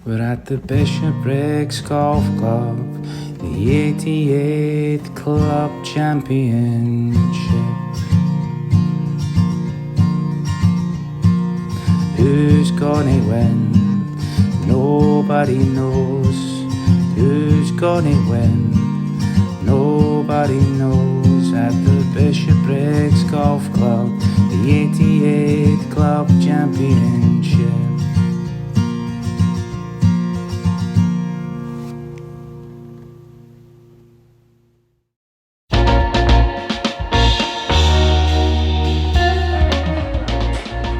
We're at the Bishopbriggs Golf Club, the 88th Club Championship. Who's gonna win? Nobody knows. Who's gonna win? Nobody knows. At the Bishopbriggs Golf Club, the 88th Club Championship.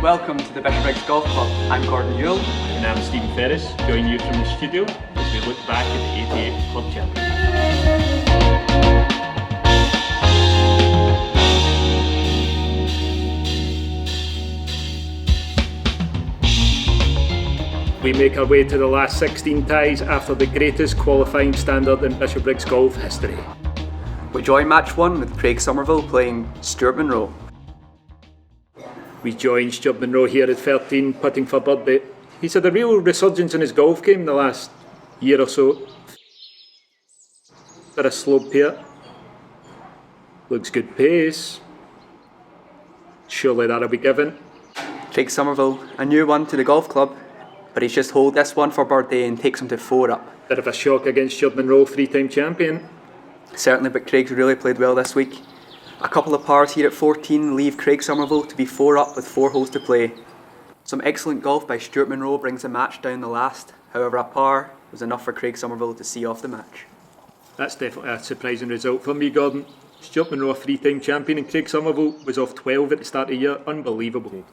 Welcome to the Bishopbriggs Golf Club. I'm Gordon Ewell. And I'm Stephen Ferris, joining you from the studio as we look back at the 88th Club Championship. We make our way to the last 16 ties after the greatest qualifying standard in Bishopbriggs golf history. We join match 1 with Craig Somerville playing Stuart Munro. We joined Stuart Munro here at 13, putting for birdie. He's had a real resurgence in his golf game in the last year or so. Bit of slope here. Looks good pace. Surely that'll be given. Craig Somerville, a new one to the golf club, but he's just holed this one for birdie and takes him to 4 up. Bit of a shock against Stuart Munro, 3-time champion. Certainly, but Craig's really played well this week. A couple of pars here at 14 leave Craig Somerville to be 4 up with 4 holes to play. Some excellent golf by Stuart Munro brings the match down the last. However, a par was enough for Craig Somerville to see off the match. That's definitely a surprising result for me, Gordon. Stuart Munro, a 3-time champion, and Craig Somerville was off 12 at the start of the year. Unbelievable.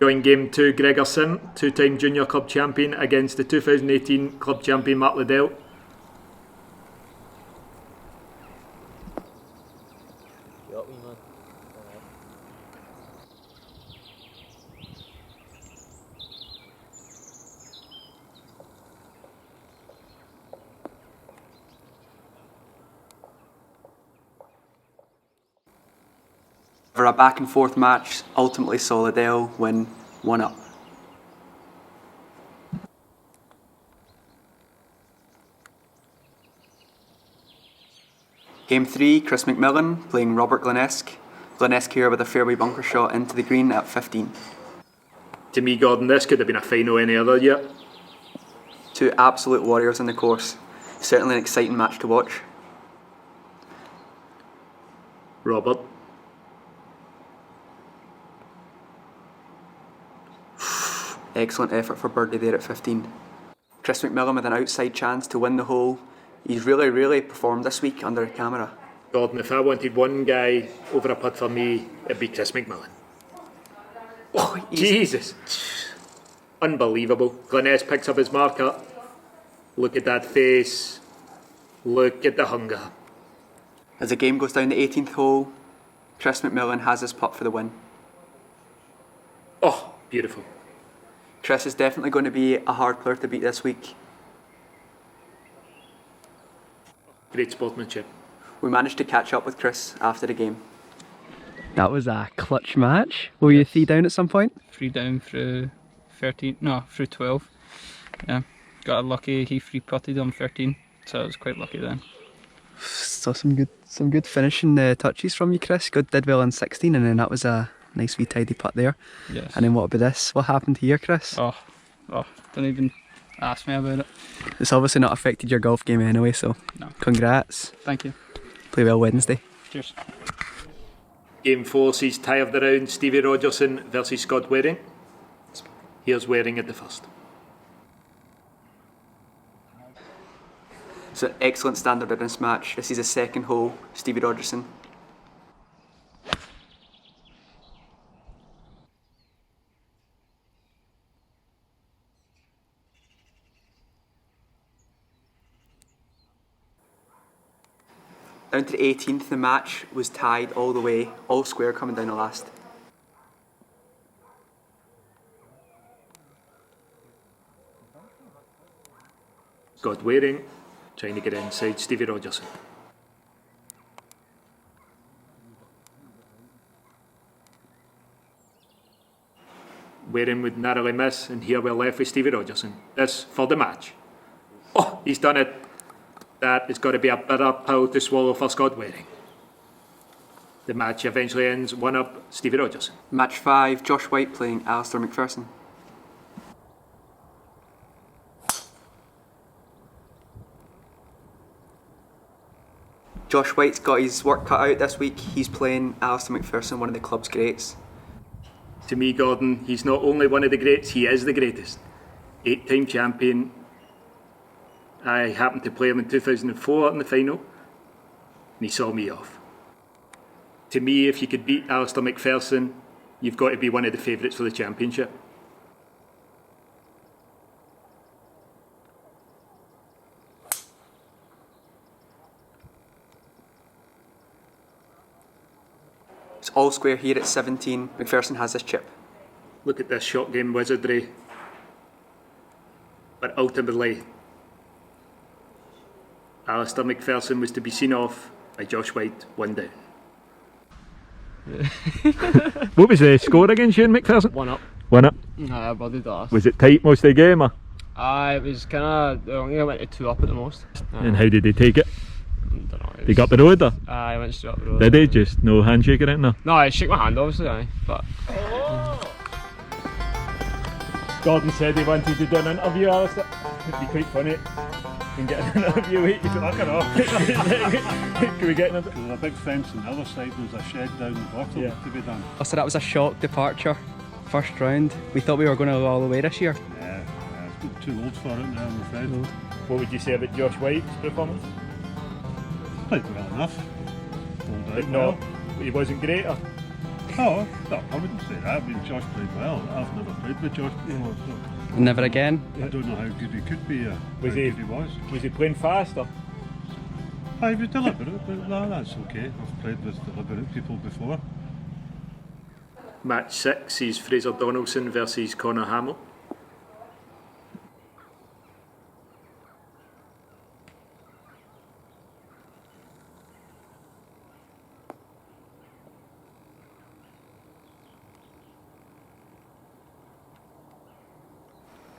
Join game 2, Gregor Sim, 2-time junior club champion, against the 2018 club champion Mark Liddell. For a back and forth match, ultimately saw Liddell win 1 up. Game 3, Chris McMillan playing Robert Glenesk. Glenesk here with a fairway bunker shot into the green at 15. To me, Gordon, this could have been a final any other year. 2 absolute warriors on the course. Certainly an exciting match to watch. Robert. Excellent effort for birdie there at 15. Chris McMillan with an outside chance to win the hole. He's really performed this week under the camera. Gordon, if I wanted one guy over a putt for me, it'd be Chris McMillan. Oh, Jesus! Unbelievable. Glenez picks up his marker. Look at that face. Look at the hunger. As the game goes down the 18th hole, Chris McMillan has his putt for the win. Oh, beautiful. Chris is definitely going to be a hard player to beat this week. Great sportsmanship. We managed to catch up with Chris after the game. That was a clutch match. Were you 3 down at some point? 3 down through 13, no, through 12. Yeah, got lucky, he free putted on 13, so I was quite lucky then. So some good finishing touches from you, Chris. Did well in 16, and then that was a nice wee tidy putt there. Yes. And then what about this? What happened here, Chris? Oh, don't even ask me about it. It's obviously not affected your golf game anyway, so No. Congrats. Thank you. Play well Wednesday. Cheers. Game 4 sees tie of the round, Stevie Rogerson versus Scott Waring. Here's Waring at the first. It's an excellent standard in this match. This is the second hole, Stevie Rogerson. Down to the 18th, the match was tied all the way, all square coming down the last. Scott Waring trying to get inside Stevie Rogerson. Waring would narrowly miss, and here we're left with Stevie Rogerson. This for the match. Oh, he's done it. That has got to be a bitter pill to swallow for Scott Waring. The match eventually ends 1-up Stevie Rogerson. Match 5, Josh White playing Alistair McPherson. Josh White's got his work cut out this week. He's playing Alistair McPherson, one of the club's greats. To me, Gordon, he's not only one of the greats, he is the greatest. 8-time champion. I happened to play him in 2004 in the final, and he saw me off. To me, if you could beat Alistair McPherson, you've got to be one of the favourites for the championship. It's all square here at 17. McPherson has this chip. Look at this shot game wizardry. But ultimately, Alistair McPherson was to be seen off by Josh White, 1 down. What was the score against Shane McPherson? 1-up. 1-up. I bodied the last. Was it tight most of the game? Or? It was kind of. I think I went to 2-up at the most. And how did he take it? Don't know. Did he go up the road or? I went straight up the road. Did he? Just no handshake or anything? No, I shook my hand obviously, but. Gordon said he wanted to do an interview, Alistair. It'd be quite funny. Can get an interview, wait, you can look it off. Can we get an interview? There's a big fence on the other side, there's a shed down the bottom to be done. So that was a shock departure. First round. We thought we were going to go all the way this year. Yeah, it's too old for it now, I'm afraid. What would you say about Josh White's performance? Played well enough. Pulled out But well. no, he wasn't great. Or? Oh, no, I wouldn't say that. I mean, Josh played well. I've never played with Josh before, so Never again. I don't know how good he could be, Was how he- good he was. Was he playing fast or? I was deliberate, but no, that's okay. I've played with deliberate people before. Match 6 is Fraser Donaldson versus Connor Hamill.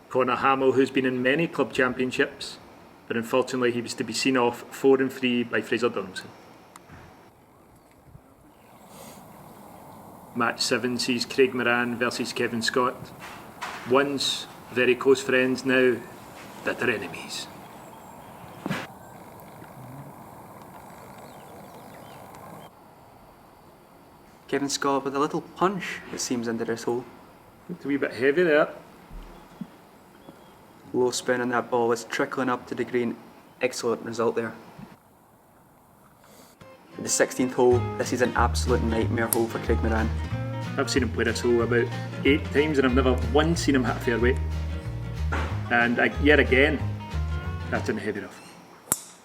Connor Hamill, who's been in many club championships, but unfortunately he was to be seen off 4-3 by Fraser Donaldson. Match 7 sees Craig Moran versus Kevin Scott. Once very close friends, now bitter enemies. Kevin Scott with a little punch, it seems, into this hole. It's a wee bit heavy there. Low spin on that ball, it's trickling up to the green. Excellent result there. The 16th hole, this is an absolute nightmare hole for Craig Moran. I've seen him play this hole about 8 times and I've never once seen him hit a fairway. And yet again, that's in the heavy rough.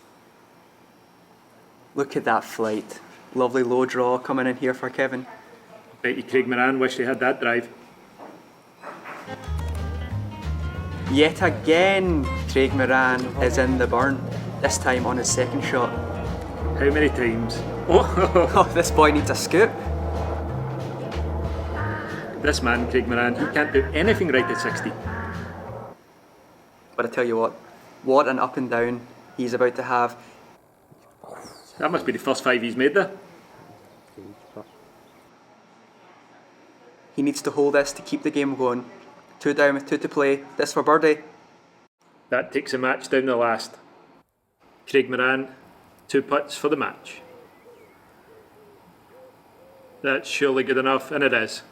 Look at that flight. Lovely low draw coming in here for Kevin. Bet you Craig Moran wished he had that drive. Yet again, Craig Moran is in the burn. This time on his second shot. How many times? Oh, Oh, this boy needs a scoop. this man, Craig Moran, he can't do anything right at 60. But I tell you what an up and down he's about to have. That must be the first 5 he's made there. He needs to hold this to keep the game going. 2 down with 2 to play. This for birdie. That takes the match down the last. Craig Moran, 2 putts for the match. That's surely good enough, and it is.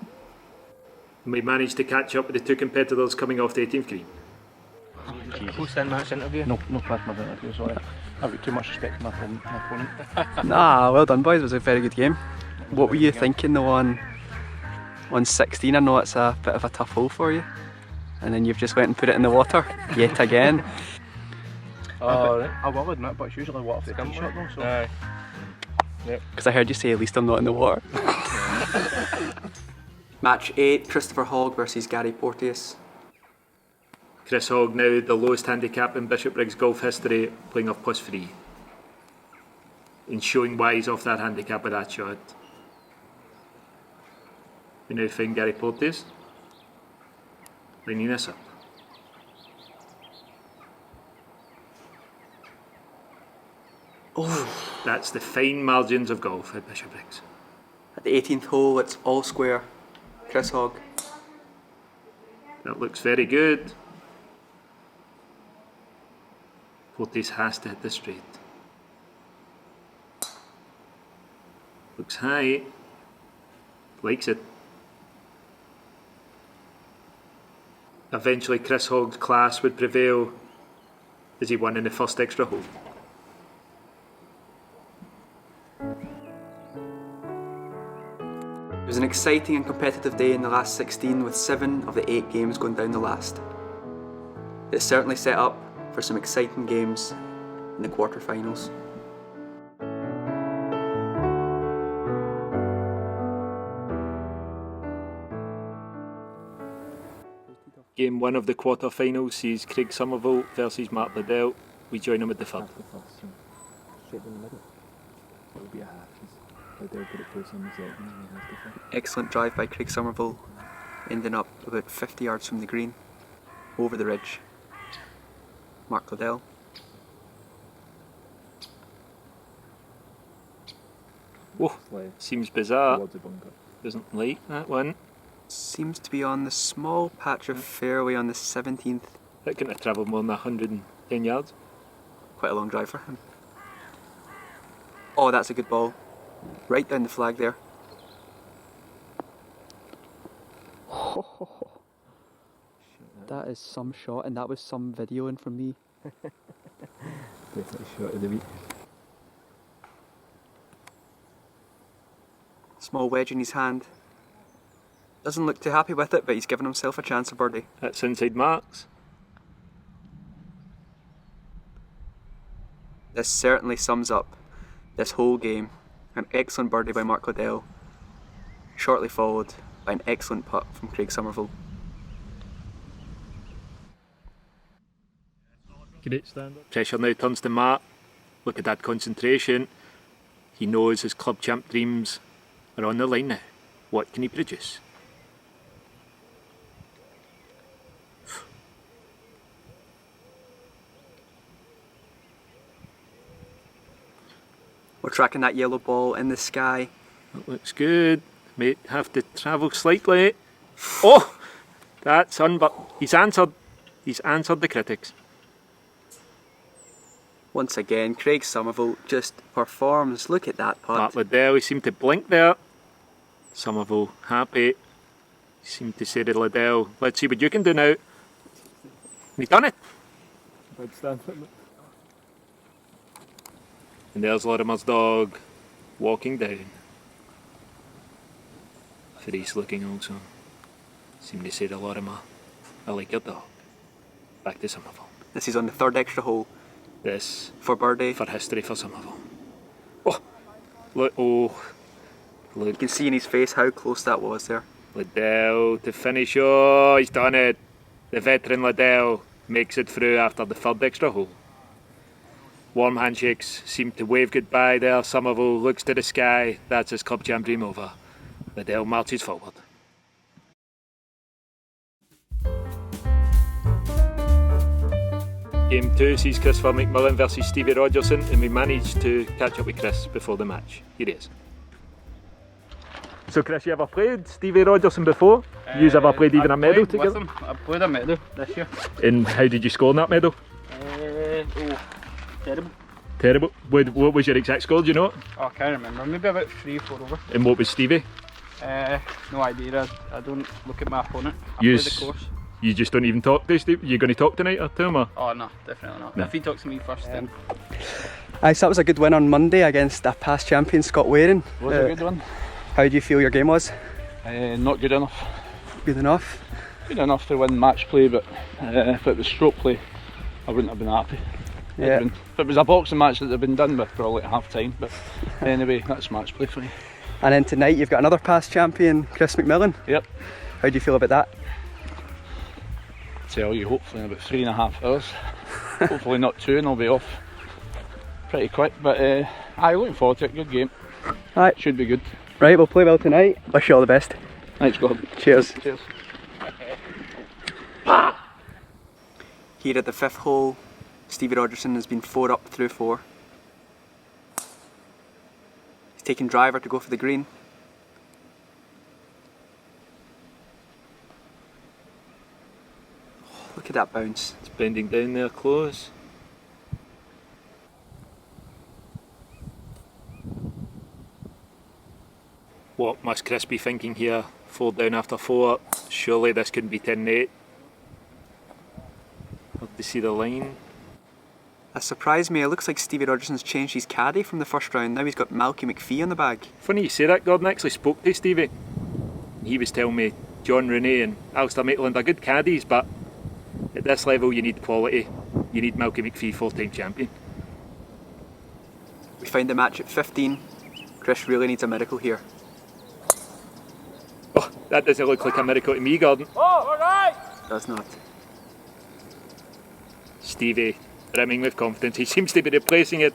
And we managed to catch up with the 2 competitors coming off the 18th green. Post-match interview. No post-match interview, sorry. I've got too much respect for my opponent. Nah, well done boys, it was a very good game. What were you thinking though on 16? I know it's a bit of a tough hole for you. And then you've just went and put it in the water, yet again. I will admit, but it's usually water for the shot though, so... Because I heard you say at least I'm not in the water. Match 8, Christopher Hogg versus Gary Porteous. Chris Hogg now the lowest handicap in Bishopbriggs golf history, playing off +3. And showing why he's off that handicap with that shot. We now find Gary Porteous. Lining this up. Oh, That's the fine margins of golf at Bishopbriggs. at the 18th hole, it's all square. Chris Hogg. That looks very good. Portis has to hit the straight. Looks high. Likes it. Eventually Chris Hogg's class would prevail as he won in the first extra hole. It was an exciting and competitive day in the last 16 with 7 of the 8 games going down the last. It certainly set up for some exciting games in the quarterfinals. Game 1 of the quarter-finals sees Craig Somerville versus Mark Liddell. We join him at the third. Excellent drive by Craig Somerville, ending up about 50 yards from the green, over the ridge. Mark Liddell. Whoa, seems bizarre. Doesn't like that one. Seems to be on the small patch of fairway on the 17th. That couldn't have travelled more than 110 yards. Quite a long drive for him. Oh, that's a good ball. Right down the flag there. That is some shot, and that was some videoing from me. Definitely shot of the week. Small wedge in his hand. Doesn't look too happy with it, but he's given himself a chance of birdie. That's inside marks. This certainly sums up this whole game. An excellent birdie by Mark Liddell, shortly followed by an excellent putt from Craig Somerville. Great stand up. Pressure now turns to Mark. Look at that concentration. He knows his club champ dreams are on the line now. What can he produce? We're tracking that yellow ball in the sky. That looks good. May have to travel slightly. Oh! That's he's answered. He's answered the critics. Once again, Craig Somerville just performs. Look at that putt. Mark Liddell, he seemed to blink there. Somerville happy. He seemed to say to Liddell, let's see what you can do now. And he's done it. And there's Lorimer's dog walking down. Felice looking also. Seemed to say to Lorimer, I like your dog. Back to Somerville. This is on the 3rd extra hole. This for birdie. For history for Somerville. Oh! Look, oh. Look. You can see in his face how close that was there. Liddell to finish. Oh, he's done it. The veteran Liddell makes it through after the 3rd extra hole. Warm handshakes seem to wave goodbye there. Somerville looks to the sky. That's his club champ dream over. Liddell marches forward. Game 2 sees Christopher McMillan versus Stevie Rogerson, and we managed to catch up with Chris before the match. Here he is. So Chris, you ever played Stevie Rogerson before? You ever played even a medal together? With him. I played a medal this year. And how did you score in that medal? Terrible. Terrible. What was your exact score, do you know it? Oh, I can't remember. Maybe about 3-4 over. And what was Stevie? No idea. I don't look at my opponent. I You play the course. You just don't even talk to Steve? You going to talk tonight or to him? Or? Oh no, definitely not. No. If he talks to me first, then. Aye, so that was a good win on Monday against a past champion, Scott Waring. Was a good one. How do you feel your game was? Not good enough. Good enough? Good enough to win match play, but if it was stroke play, I wouldn't have been happy. Yeah. If it was a boxing match that had been done with, probably at half time, but anyway, that's match play for me. And then tonight you've got another past champion, Chris McMillan. Yep. How do you feel about that? Tell you, hopefully in about 3.5 hours. Hopefully not 2, and I'll be off pretty quick. But I'm looking forward to it. Good game. Right. Should be good. Right, we'll play well tonight. Wish you all the best. Thanks, God. Cheers. Cheers. Here at the 5th hole, Stevie Rogerson has been 4 up through 4. He's taking driver to go for the green. Oh, look at that bounce. It's bending down there close. What must Chris be thinking here? 4 down after 4. Surely this couldn't be 10-8. Hard to see the line. That surprised me. It looks like Stevie Rogerson's changed his caddy from the first round. Now he's got Malky McPhee on the bag. Funny you say that, Gordon. I actually spoke to Stevie. He was telling me John Rooney and Alistair Maitland are good caddies, but at this level you need quality. You need Malky McPhee, 4-time champion. We find the match at 15. Chris really needs a miracle here. Oh, that doesn't look like a miracle to me, Gordon. Does not. Stevie, brimming with confidence. He seems to be replacing it.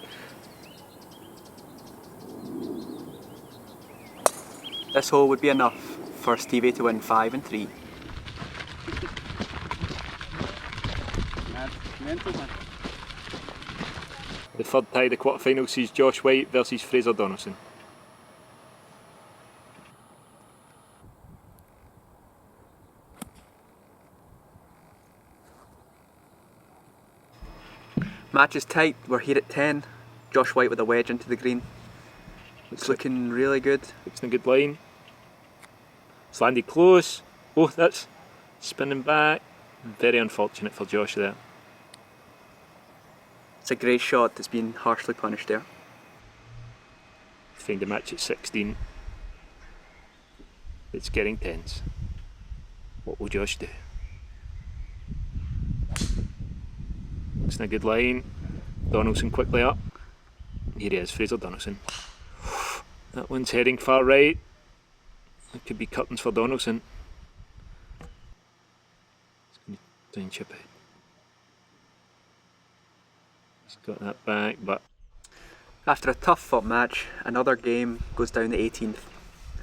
This hole would be enough for Stevie to win 5 and 3. The third tie of the quarterfinal sees Josh White versus Fraser Donaldson. Match is tight. We're here at 10. Josh White with a wedge into the green. It's looking really good. Looks in a good line. It's landed close. Oh, that's spinning back. Very unfortunate for Josh there. It's a great shot that's been harshly punished there. Find the match at 16. It's getting tense. What will Josh do? Looks in a good line. Donaldson quickly up. Here he is, Fraser Donaldson. That one's heading far right. It could be curtains for Donaldson. He's going to try and chip it. He's got that back, but After a tough fought match, another game goes down the 18th.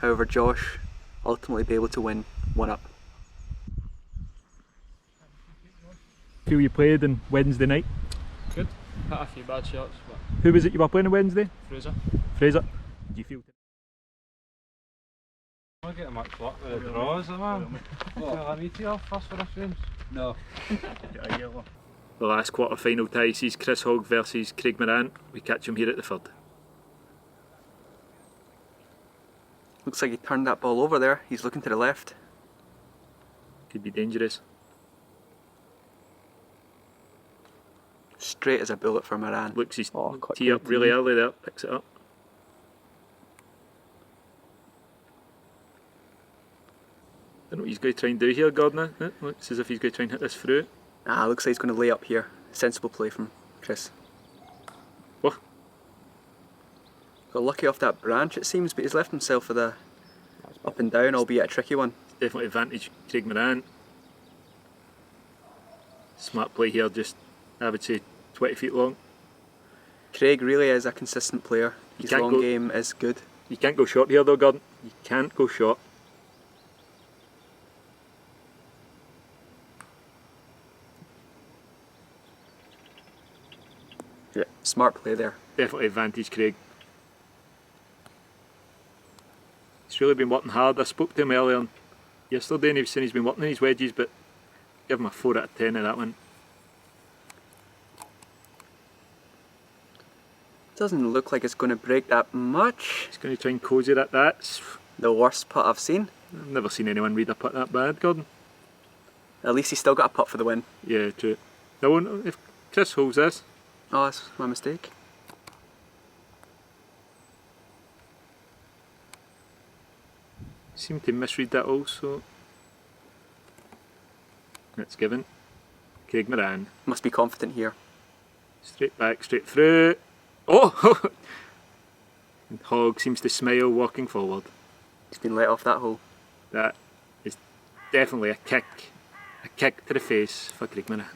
However, Josh ultimately be able to win 1 up. feel you played on Wednesday night? Good. Hit a few bad shots, but Who was it you were playing on Wednesday? Fraser. Fraser. Do you feel? I get much luck with the draws, man. Well, I need to have first for the frames. No. The last quarter final tie sees Chris Hogg versus Craig Moran. We catch him here at the third. Looks like he turned that ball over there. He's looking to the left. Could be dangerous. Straight as a bullet for Moran. Looks his quick tee up tee. really early there. Picks it up. Don't know what he's going to try and do here, Gordon. It looks as if he's going to try and hit this through. Looks like he's going to lay up here. Sensible play from Chris. What? Got lucky off that branch it seems, but he's left himself with a up and down, albeit a tricky one. Definitely advantage Craig Moran. Smart play here, just I would say 20 feet long. Craig really is a consistent player. His can't long go- game is good. You can't go short here though, Gordon. You can't go short. Yeah. Smart play there. Definitely advantage Craig. He's really been working hard. I spoke to him earlier yesterday and he was saying he's been working on his wedges, but give him a 4 out of 10 of that one. Doesn't look like it's going to break that much. He's going to try and cozy that. That's The worst putt I've seen. I've never seen anyone read a putt that bad, Gordon. At least he's still got a putt for the win. Yeah, true. No, if Chris holds this, Oh, that's my mistake. seem to misread that also. That's given. Craig Moran. Must be confident here. Straight back, straight through. Oh! And Hogg seems to smile walking forward. He's been let off that hole. That is definitely a kick to the face for Craig Moran.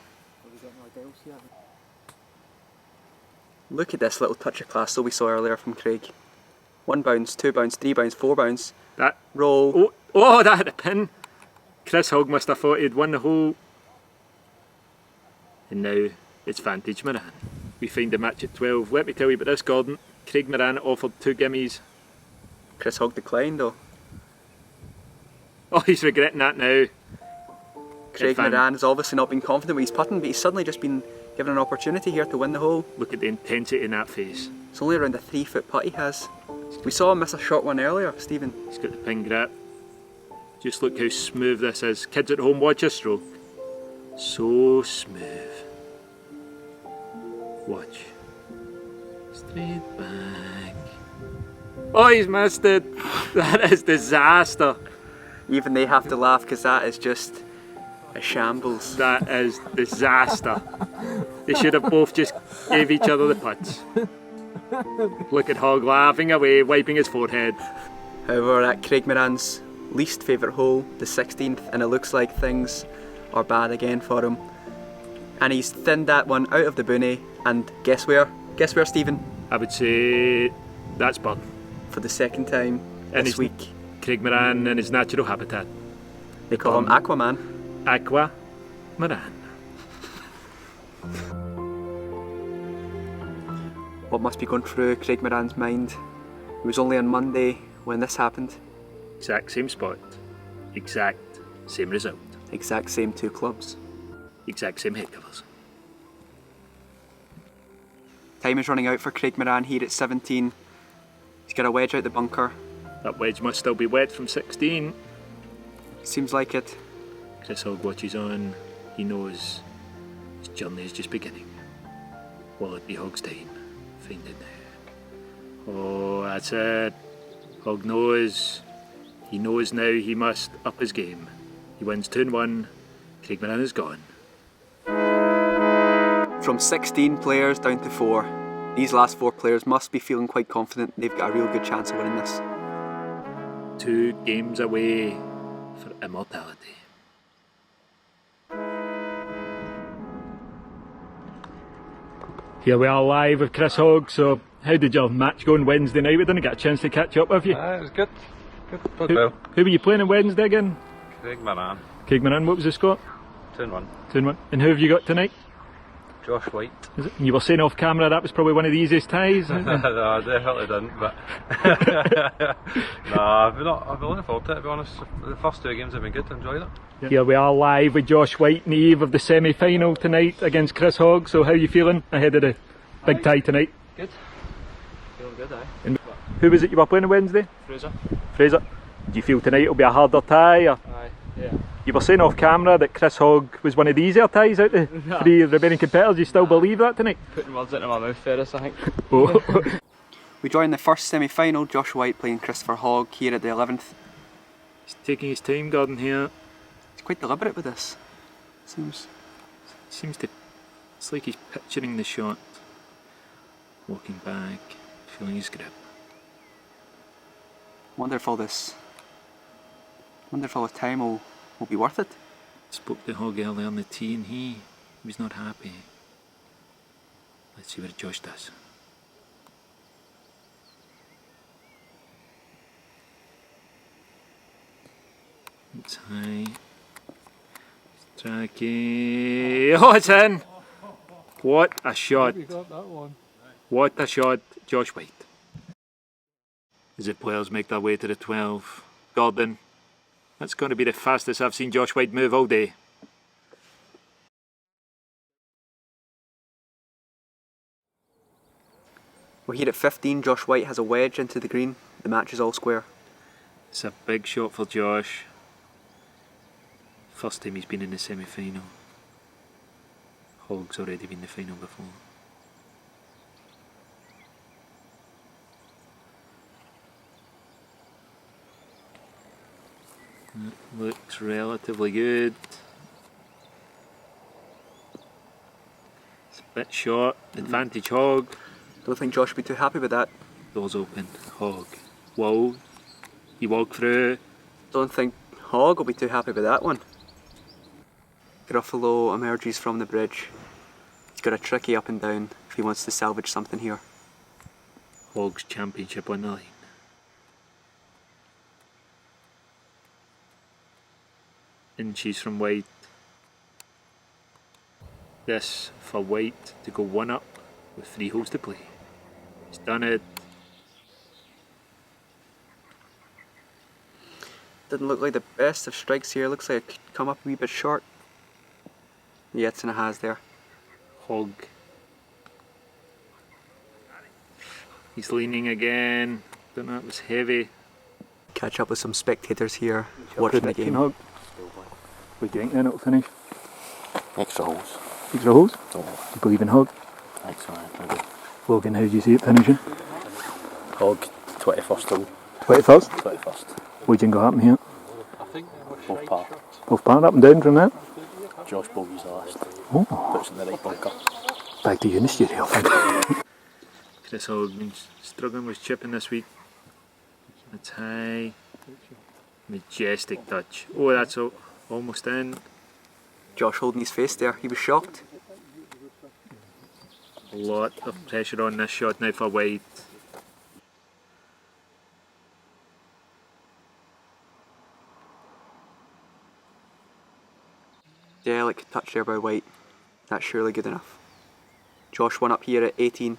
Look at this little touch of class that we saw earlier from Craig. 1 bounce, 2 bounce, 3 bounce, 4 bounce. That Roll. oh, that hit a pin. Chris Hogg must have thought he'd won the hole. And now it's Vantage Moran. We find the match at 12. Let me tell you about this, Gordon. Craig Moran offered 2 gimmies. Chris Hogg declined though. Oh, he's regretting that now. Craig Moran has obviously not been confident with his putting, but he's suddenly just been given an opportunity here to win the hole. Look at the intensity in that face. It's only around a 3-foot putt he has. We saw him miss a short one earlier, Stephen. He's got the pin grip. Just look how smooth this is. Kids at home, watch a stroke. So smooth. Watch. Straight back. Oh, he's missed it. That is disaster. Even they have to laugh because that is just a shambles. That is disaster. They should have both just gave each other the putts. Look at Hogg laughing away, wiping his forehead. However, at Craig Moran's least favourite hole, the 16th, and it looks like things are bad again for him. And he's thinned that one out of the boonie, and guess where? Guess where, Stephen? I would say that's Burn. For the second time And this week. Craig Moran in his natural habitat. They call him Aquaman. Aqua Moran. What must be going through Craig Moran's mind? It was only on Monday when this happened. Exact same spot. Exact same result. Exact same 2 clubs. Exact same head covers. Time is running out for Craig Moran here at 17. He's got a wedge out the bunker. That wedge must still be wet from 16. Seems like it. Chris Hogg watches on. He knows his journey is just beginning. Will it be Hogg's time? Find it now. Oh, that's it. Hogg knows. He knows now he must up his game. He wins 2-1. Craig Moran is gone. From 16 players down to 4. These last 4 players must be feeling quite confident they've got a real good chance of winning this. 2 games away for immortality. Here we are live with Chris Hogg. So, how did your match go on Wednesday night? We didn't get a chance to catch up with you. It was good. Played well. Who were you playing on Wednesday again? Craig Moran. Craig Moran, what was the score? 2-1. 2-1. And who have you got tonight? Josh White. Is it? And you were saying off camera that was probably one of the easiest ties. No, I definitely didn't, but no, I've been looking forward to it, to be honest. The first 2 games have been good, I enjoyed it. Yeah. Here we are live with Josh White in the eve of the semi-final tonight against Chris Hogg. So how are you feeling ahead of the big tie tonight? Good. Feeling good, aye. And who was it you were playing on Wednesday? Fraser. Fraser. Do you feel tonight will be a harder tie? Or? Aye, yeah. You were saying off camera that Chris Hogg was one of the easier ties out of the 3 remaining competitors. Do you still believe that tonight? Putting words into my mouth, Ferris, I think. Oh. We join the first semi-final, Josh White playing Christopher Hogg here at the 11th. He's taking his time, Gordon, here. He's quite deliberate with this. Seems to... It's like he's picturing the shot. Walking back, feeling his grip. wonder if all this time will be worth it. Spoke to Hogg earlier on the tee and he was not happy. Let's see what Josh does. It's high. It's tracky. Oh, it's in! What a shot. What a shot, Josh White. As the players make their way to the 12. Gordon, that's going to be the fastest I've seen Josh White move all day. We're here at 15, Josh White has a wedge into the green. The match is all square. It's a big shot for Josh. First time he's been in the semi-final. Hogg's already been in the final before. It looks relatively good. It's a bit short. Advantage Hogg. Don't think Josh will be too happy with that. Doors open. Hogg. Whoa. He walked through. Don't think Hogg will be too happy with that one. Gruffalo emerges from the bridge. He's got a tricky up and down if he wants to salvage something here. Hogg's championship on the line. Inches from White. This for White to go 1 up with 3 holes to play. He's done it. Didn't look like the best of strikes here. Looks like it could come up a wee bit short. Yes, and it has there. Hog. He's leaning again. Don't know, it was heavy. Catch up with some spectators here watching the game. Hog. What do you think then it'll finish? Extra holes. Extra holes? Oh, You believe in Hog? excellent. Maybe. Logan, how do you see it finishing? Hog, 21st hole. 21st? 21st. What do you think will happen here? Both par. Both par up and down from that? Josh bogeys the last. Oh, Puts in the right bunker. back to you in the studio. Chris Hogg been struggling with chipping this week. It's high. Majestic touch. Oh, that's almost in. Josh holding his face there. He was shocked. A lot of pressure on this shot now for White. Delicate touch there by White. That's surely good enough. Josh won up here at 18.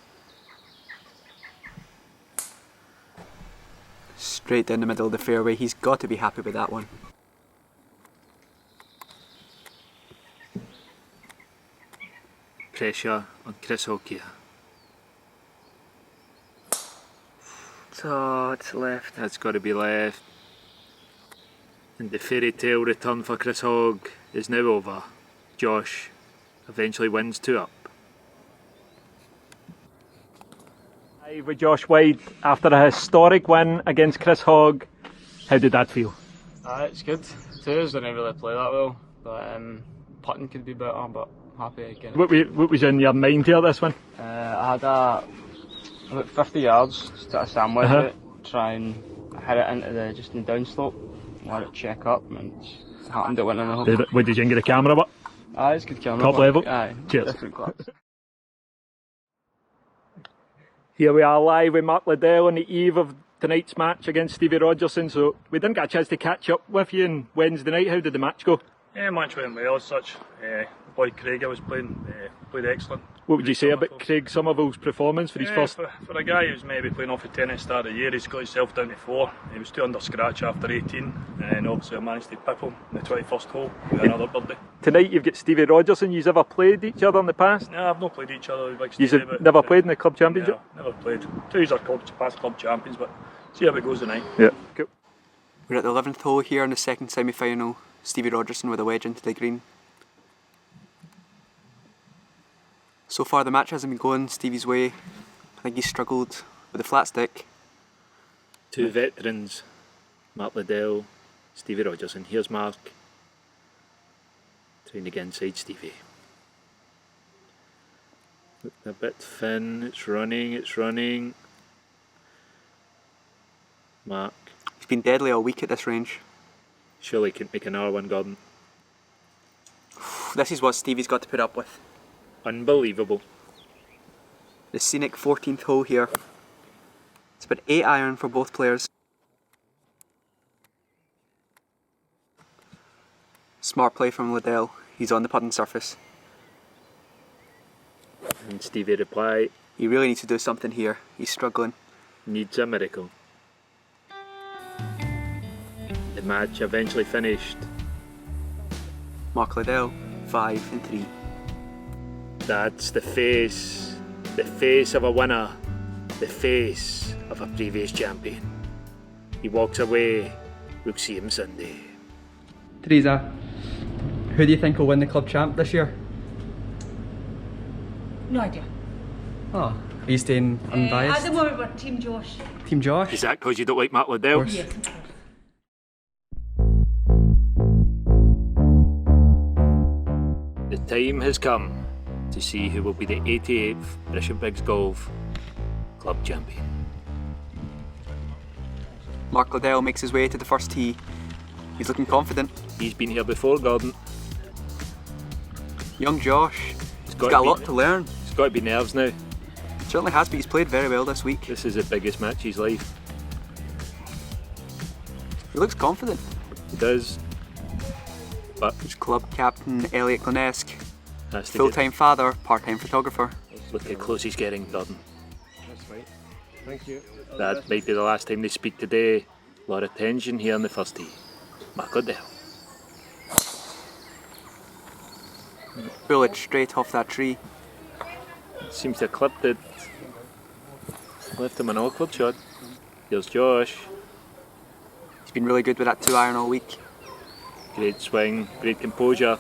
Straight down the middle of the fairway. He's got to be happy with that one. Pressure on Chris Hogg here. Oh, it's left. That's got to be left. And the fairy tale return for Chris Hogg is now over. Josh eventually wins 2 up. Live with Josh White after a historic win against Chris Hogg. How did that feel? It's good. Twos didn't really play that well, but putting could be better, but happy again. What was in your mind here this one? I had about 50 yards just to sandwich it, try and hit it into the just in the downslope, let it check up, and it happened to win in the hole. What did you get the camera up? It's good camera. Top level? Aye, Cheers. different class. Here we are live with Mark Liddell on the eve of tonight's match against Stevie Rogerson. So we didn't get a chance to catch up with you on Wednesday night. How did the match go? Yeah, match went well as such. The boy Craig I was playing, played excellent. What would you say about Craig Somerville's performance for his first? For a guy who's maybe playing off the 10 at the start of the year, he's got himself down to 4. He was 2 under scratch after 18, and obviously I managed to pip him in the 21st hole with another birdie. Tonight you've got Stevie Rogerson. You've ever played each other in the past? No, I've not played each other like You've Stevie, but never played in the club championship? No, never played. 2 are past club champions, but see how it goes tonight. Yeah, cool. We're at the 11th hole here in the second semi-final. Stevie Rogerson with a wedge into the green. So far the match hasn't been going Stevie's way. I think he's struggled with the flat stick. 2 veterans, Mark Liddell, Stevie Rogerson. Here's Mark trying to get inside Stevie. Looking a bit thin, it's running. Mark. He's been deadly all week at this range. Surely can make another one, Gordon. This is what Stevie's got to put up with. Unbelievable. The scenic 14th hole here. It's about 8 iron for both players. Smart play from Liddell. He's on the putting surface. And Stevie reply. He really needs to do something here. He's struggling. Needs a miracle. The match eventually finished. Mark Liddell, 5 and 3. That's the face of a winner, the face of a previous champion. He walks away, we'll see him Sunday. Teresa, who do you think will win the club champ this year? No idea. Oh, are you staying unbiased? At the moment, we're Team Josh. Team Josh? Is that because you don't like Mark Liddell? Yes, of course. The time has come to see who will be the 88th Bishopbriggs Golf Club champion. Mark Liddell makes his way to the first tee. He's looking confident. He's been here before, Gordon. Young Josh, he's got a lot to learn. It's got to be nerves now. Certainly has, but he's played very well this week. This is the biggest match of his life. He looks confident. He does. But his club captain, Elliot Glenesk, Has to Full-time father, part-time photographer. Look how close he's getting, Gordon. That's right. Thank you. That might be the last time they speak today. A lot of tension here on the first tee. Mark Dale. Bullet straight off that tree. Seems to have clipped it. Left him an awkward shot. Here's Josh. He's been really good with that 2-iron all week. Great swing, great composure.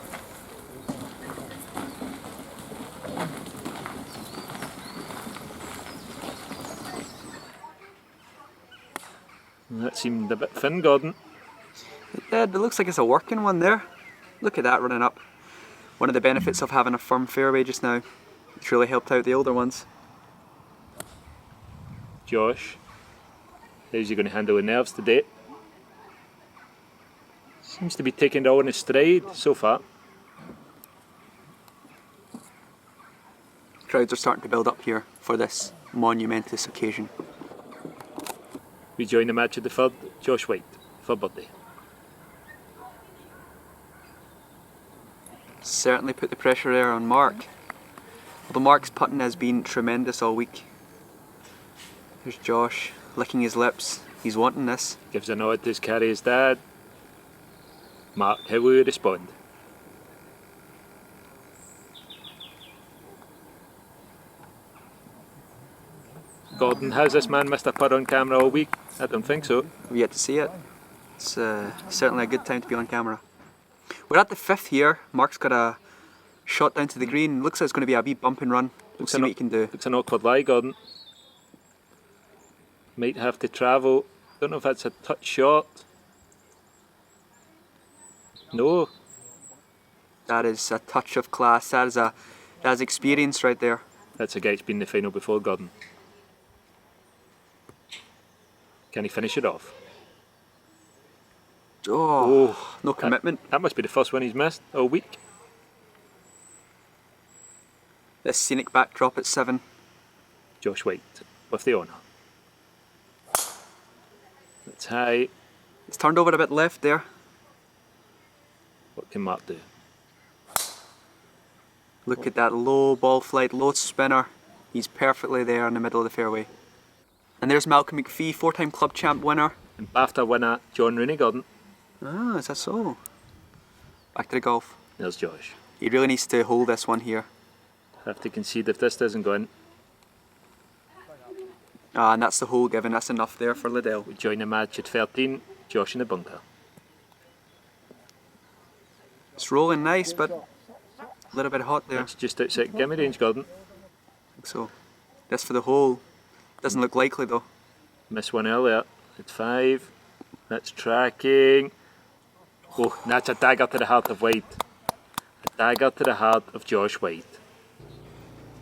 That seemed a bit thin, Gordon. It looks like it's a working one there. Look at that running up. One of the benefits of having a firm fairway just now. It's really helped out the older ones. Josh, how's he going to handle the nerves today? Seems to be taking it all in his stride so far. Crowds are starting to build up here for this monumentous occasion. We join the match at the third, Josh White, for birthday. Certainly put the pressure there on Mark. Although Mark's putting has been tremendous all week. Here's Josh, licking his lips. He's wanting this. Gives a nod to his carry his dad. Mark, how will you respond? Gordon, has this man missed a putt on camera all week? I don't think so. We've yet to see it. It's certainly a good time to be on camera. We're at the fifth here. Mark's got a shot down to the green. Looks like it's going to be a wee bump and run. We'll see what he can do. It's an awkward lie, Gordon. Might have to travel. Don't know if that's a touch short. No. That is a touch of class. That's experience right there. That's a guy who's been in the final before, Gordon. Can he finish it off? Oh, no commitment. That must be the first one he's missed all week. This scenic backdrop at 7. Josh White with the honour. That's high. It's turned over a bit left there. What can Mark do? Look at that low ball flight, low spinner. He's perfectly there in the middle of the fairway. And there's Malcolm McPhee, 4-time club champ winner. And BAFTA winner John Rooney, Gordon. Ah, is that so? Back to the golf. There's Josh. He really needs to hold this one here. Have to concede if this doesn't go in. Ah, and that's the hole given. That's enough there for Liddell. We join the match at 13. Josh in the bunker. It's rolling nice, but a little bit hot there. That's just outside gimme range, Gordon. I think so. This for the hole. Doesn't look likely though. Missed one earlier. At 5. That's tracking. Oh, that's a dagger to the heart of White. A dagger to the heart of Josh White.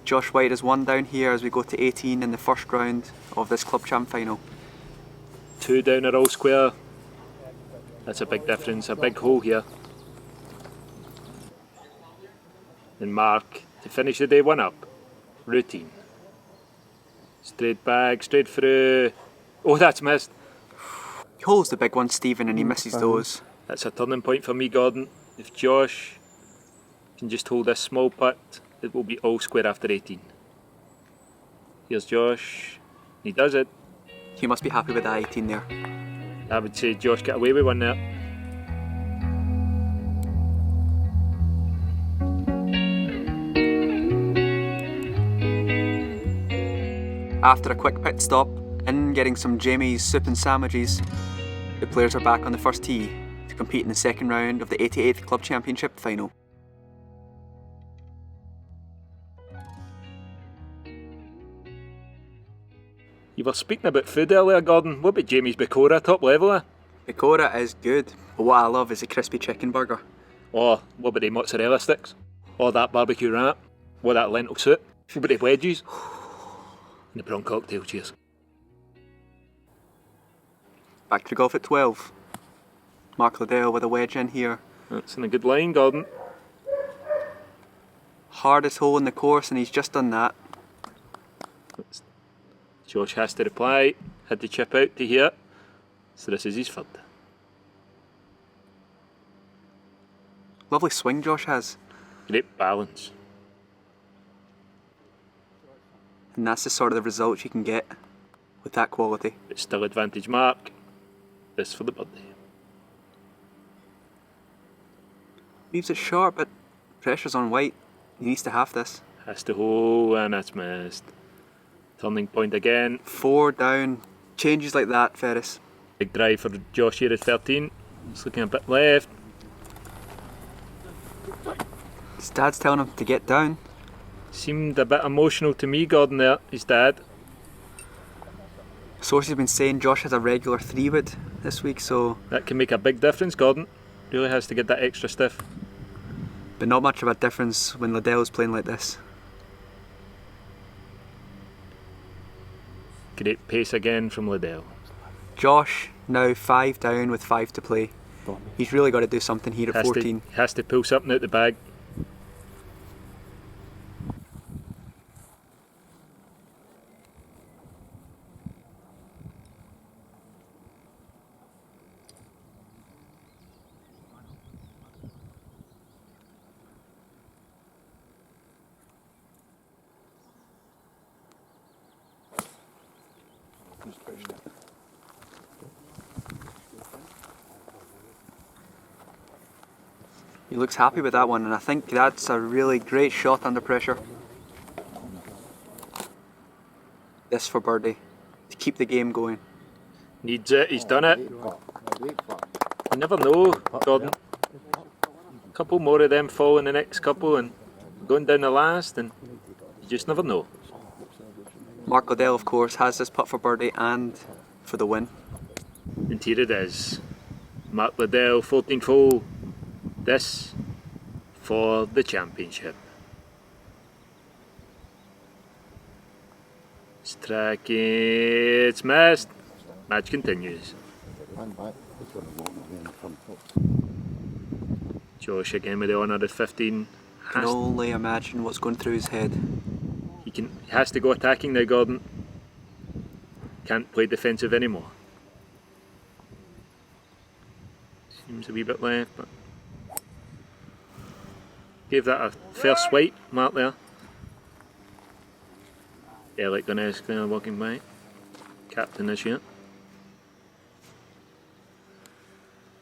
Josh White is 1 down here as we go to 18 in the first round of this club champ final. 2 down at all square. That's a big difference, a big hole here. And Mark to finish the day 1 up. Routine. Straight back, straight through. Oh, that's missed. He holds the big one, Stephen, and he misses those. That's a turning point for me, Gordon. If Josh can just hold this small putt, it will be all square after 18. Here's Josh. He does it. He must be happy with that 18 there. I would say Josh got away with one there. After a quick pit stop and getting some Jamie's soup and sandwiches, the players are back on the first tee to compete in the second round of the 88th Club Championship final. You were speaking about food earlier, Gordon. What about Jamie's Bacora, top level? Bacora is good, but what I love is the crispy chicken burger. Or what about the mozzarella sticks? Or that barbecue wrap? Or that lentil soup? What about the wedges? And the prawn cocktail, cheers. Back to the golf at 12. Mark Liddell with a wedge in here. That's in a good line, Gordon. Hardest hole in the course, and he's just done that. Josh has to reply. Had to chip out to here. So this is his third. Lovely swing Josh has. Great balance. And that's the sort of results you can get with that quality. It's still advantage Mark. This for the birdie. Leaves it short, but pressure's on White. He needs to have this. Has to hole and it's missed. Turning point again. 4 down. Changes like that, Ferris. Big drive for Josh here at 13. It's looking a bit left. His dad's telling him to get down. Seemed a bit emotional to me, Gordon, there, his dad. Sources have been saying Josh has a regular 3-wood this week, so... That can make a big difference, Gordon. Really has to get that extra stiff. But not much of a difference when Liddell's playing like this. Great pace again from Liddell. Josh now 5 down with 5 to play. He's really got to do something here at 14. Has to pull something out the bag. He looks happy with that one, and I think that's a really great shot under pressure. This for birdie, to keep the game going. Needs it, he's done it. You never know, Gordon. A couple more of them fall in the next couple and going down the last, and you just never know. Mark Liddell, of course, has this putt for birdie and for the win. And here it is. Mark Liddell, 14th hole. This for the championship. Strike, it's missed. Match continues. Josh again with the honour at 15. Can only imagine what's going through his head. He has to go attacking now, Gordon. Can't play defensive anymore. Seems a wee bit left, but gave that a fair swipe, Mark there. Elliot Gunness kind of walking by. Captain this year.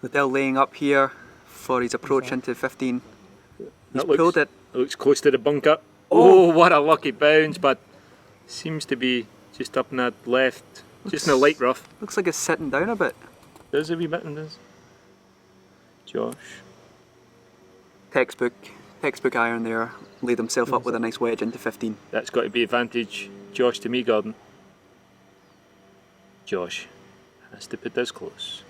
Liddell laying up here for his approach into 15. He's That pulled it. Looks close to the bunker. Oh, what a lucky bounce, but seems to be just up in that left, just in the light rough. Looks like it's sitting down a bit. There's a wee bit in this. Josh. Textbook iron there. Laid himself up with a nice wedge into 15. That's got to be advantage Josh to me, Gordon. Josh has to put this close.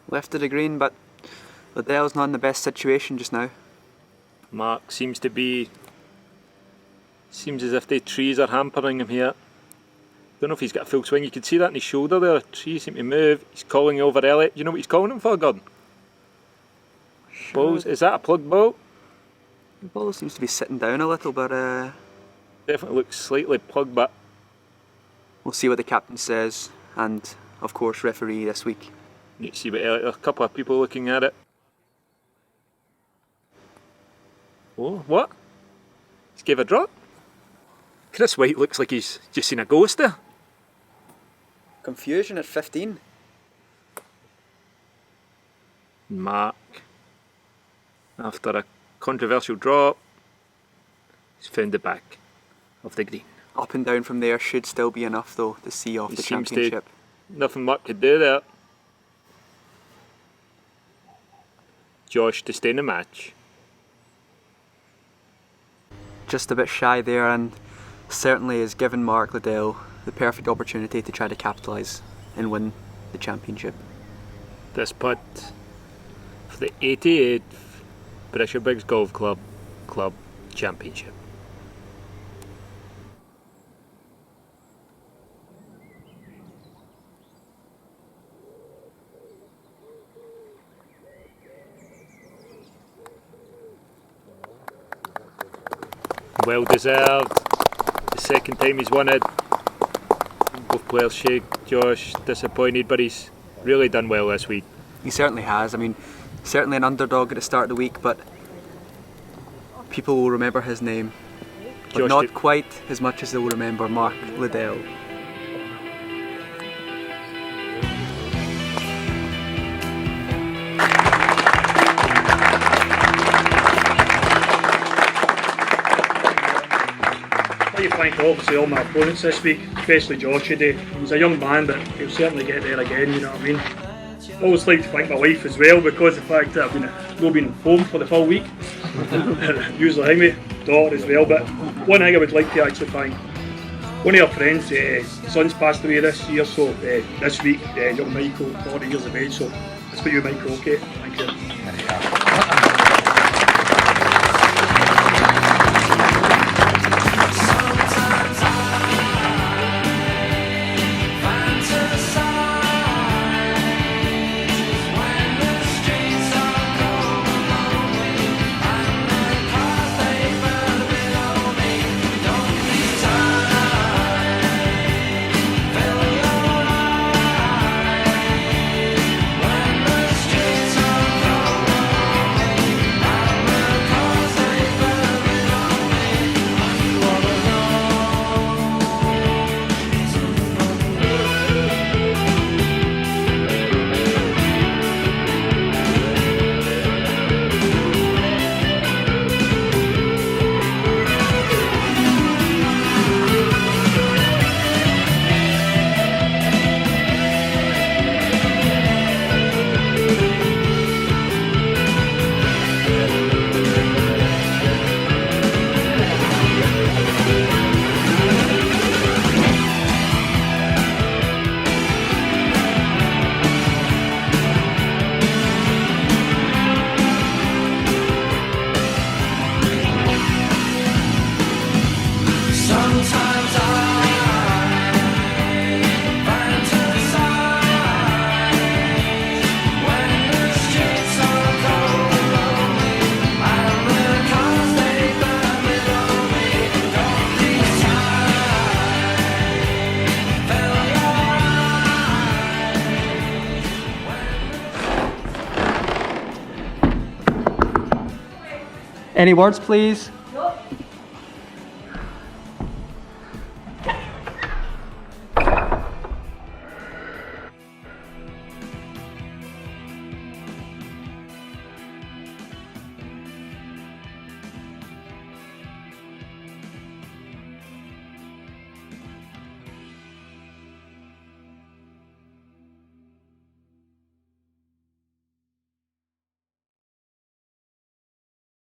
Left of the green, but Liddell's not in the best situation just now. Mark seems as if the trees are hampering him here. Don't know if he's got a full swing. You can see that in his shoulder there. Trees seem to move. He's calling over Elliot. Do you know what he's calling him for, Gordon? Sure. Balls. Is that a plug ball? The ball seems to be sitting down a little, but Definitely looks slightly plugged, but we'll see what the captain says, and of course referee this week. need to see what Elliot. A couple of people looking at it. Oh, what? He's gave a drop. Chris White looks like he's just seen a ghost there. Confusion at 15. Mark, after a controversial drop, he's found the back of the green. Up and down from there should still be enough though to see off He the seems championship. Nothing Mark could do there. Josh to stay in the match. Just a bit shy there, and certainly has given Mark Liddell the perfect opportunity to try to capitalise and win the championship. This putt for the 88th Bishopbriggs Golf Club Championship. Well deserved. The second time he's won it. Both players shake. Josh disappointed, but he's really done well this week. He certainly has. I mean, certainly an underdog at the start of the week, but people will remember his name. But Josh not did- quite as much as they'll remember Mark Liddell. I'd like to thank obviously all my opponents this week, especially Josh today. He's a young man, but he'll certainly get there again, you know what I mean? I always like to thank my wife as well, because of the fact that I've not been home for the full week. Usually anyway, daughter as well, but one thing I would like to actually thank one of our friends, son's passed away this year, so this week, young Michael, 40 years of age, so that's for you, Michael, okay? Thank you. Any words, please?